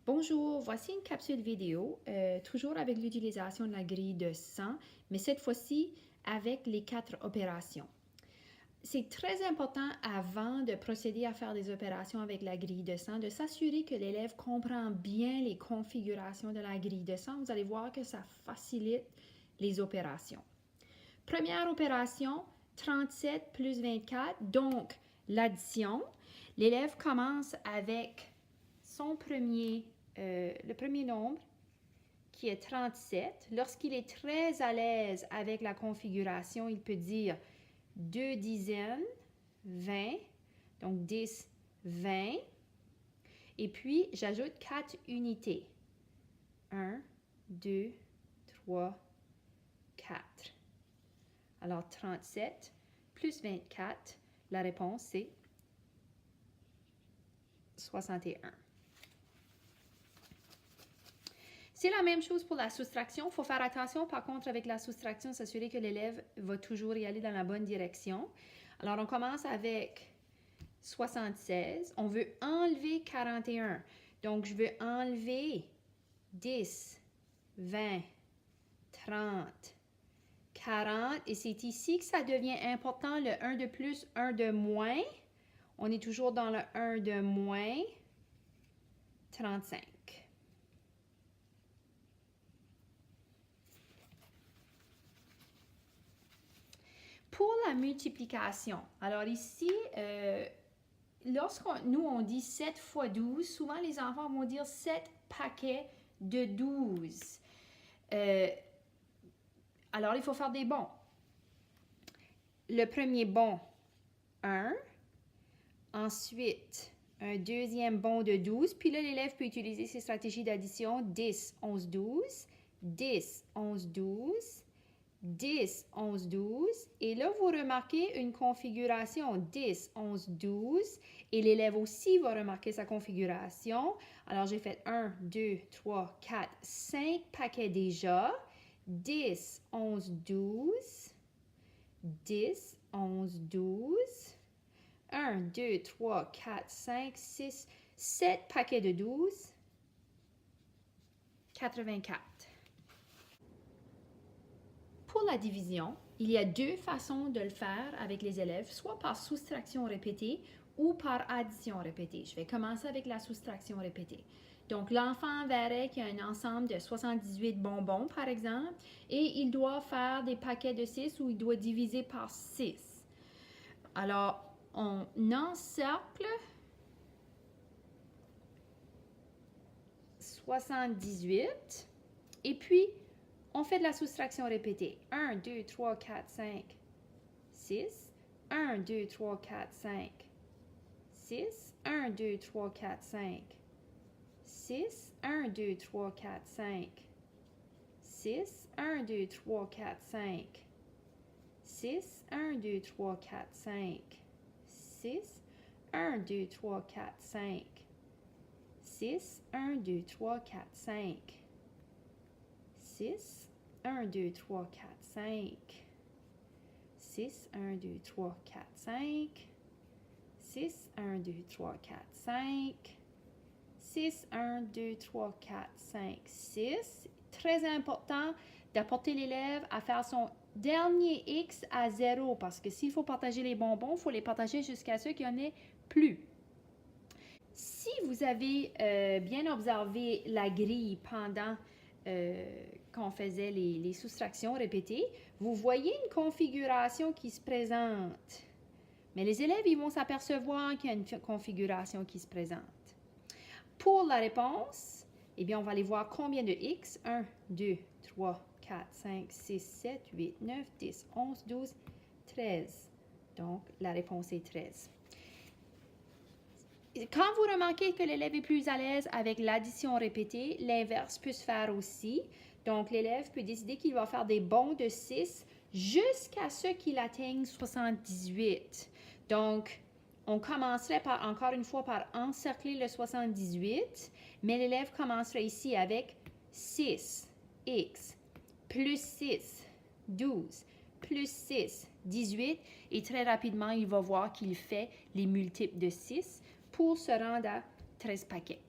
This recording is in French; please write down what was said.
Bonjour, voici une capsule vidéo, toujours avec l'utilisation de la grille de 100, mais cette fois-ci avec les 4 opérations. C'est très important avant de procéder à faire des opérations avec la grille de 100 de s'assurer que l'élève comprend bien les configurations de la grille de 100. Vous allez voir que ça facilite les opérations. Première opération, 37 plus 24, donc l'addition. L'élève commence avec son le premier nombre qui est 37. Lorsqu'il est très à l'aise avec la configuration, il peut dire 2 dizaines, 20, donc 10, 20. Et puis, j'ajoute 4 unités. 1, 2, 3, 4. Alors, 37 plus 24, la réponse c'est 61. C'est la même chose pour la soustraction. Il faut faire attention, par contre, avec la soustraction, s'assurer que l'élève va toujours y aller dans la bonne direction. Alors, on commence avec 76. On veut enlever 41. Donc, je veux enlever 10, 20, 30, 40. Et c'est ici que ça devient important, le 1 de plus, 1 de moins. On est toujours dans le 1 de moins, 35. Pour la multiplication, alors ici, nous on dit 7 fois 12, souvent les enfants vont dire 7 paquets de 12. Alors, il faut faire des bons. Le premier bon, 1. Ensuite, un deuxième bon de 12. Puis là, l'élève peut utiliser ses stratégies d'addition 10, 11, 12, 10, 11, 12, 10, 11, 12. Et là, vous remarquez une configuration 10, 11, 12. Et l'élève aussi va remarquer sa configuration. Alors, j'ai fait 1, 2, 3, 4, 5 paquets déjà. 10, 11, 12. 10, 11, 12. 1, 2, 3, 4, 5, 6, 7 paquets de 12. 84. Pour la division, il y a deux façons de le faire avec les élèves, soit par soustraction répétée ou par addition répétée. Je vais commencer avec la soustraction répétée. Donc, l'enfant verrait qu'il y a un ensemble de 78 bonbons, par exemple, et il doit faire des paquets de 6 ou il doit diviser par 6. Alors, on encercle 78 et puis on fait de la soustraction répétée. 1, 2, 3, 4, 5, 6. 1, 2, 3, 4, 5, 6. 1, 2, 3, 4, 5, 6. 1, 2, 3, 4, 5, 6. 1, 2, 3, 4, 5, 6. 1, 2, 3, 4, 5, 6. 1, 2, 3, 4, 5, 6. 1, 2, 3, 4, 5, 6. 1, 2, 3, 4, 5, 6. 1, 2, 3, 4, 5, 6. 1, 2, 3, 4, 5, 6. 1, 2, 3, 4, 5, 6. Très important d'apporter l'élève à faire son dernier X à 0 parce que s'il faut partager les bonbons, il faut les partager jusqu'à ce qu'il n'y en ait plus. Si vous avez bien observé la grille pendant qu'on faisait les soustractions répétées, vous voyez une configuration qui se présente. Mais les élèves, ils vont s'apercevoir qu'il y a une configuration qui se présente. Pour la réponse, eh bien, on va aller voir combien de X. 1, 2, 3, 4, 5, 6, 7, 8, 9, 10, 11, 12, 13. Donc, la réponse est 13. Quand vous remarquez que l'élève est plus à l'aise avec l'addition répétée, l'inverse peut se faire aussi. Donc, l'élève peut décider qu'il va faire des bonds de 6 jusqu'à ce qu'il atteigne 78. Donc, on commencerait encore une fois par encercler le 78, mais l'élève commencerait ici avec 6, x, plus 6, 12, plus 6, 18, et très rapidement, il va voir qu'il fait les multiples de 6 pour se rendre à 13 paquets.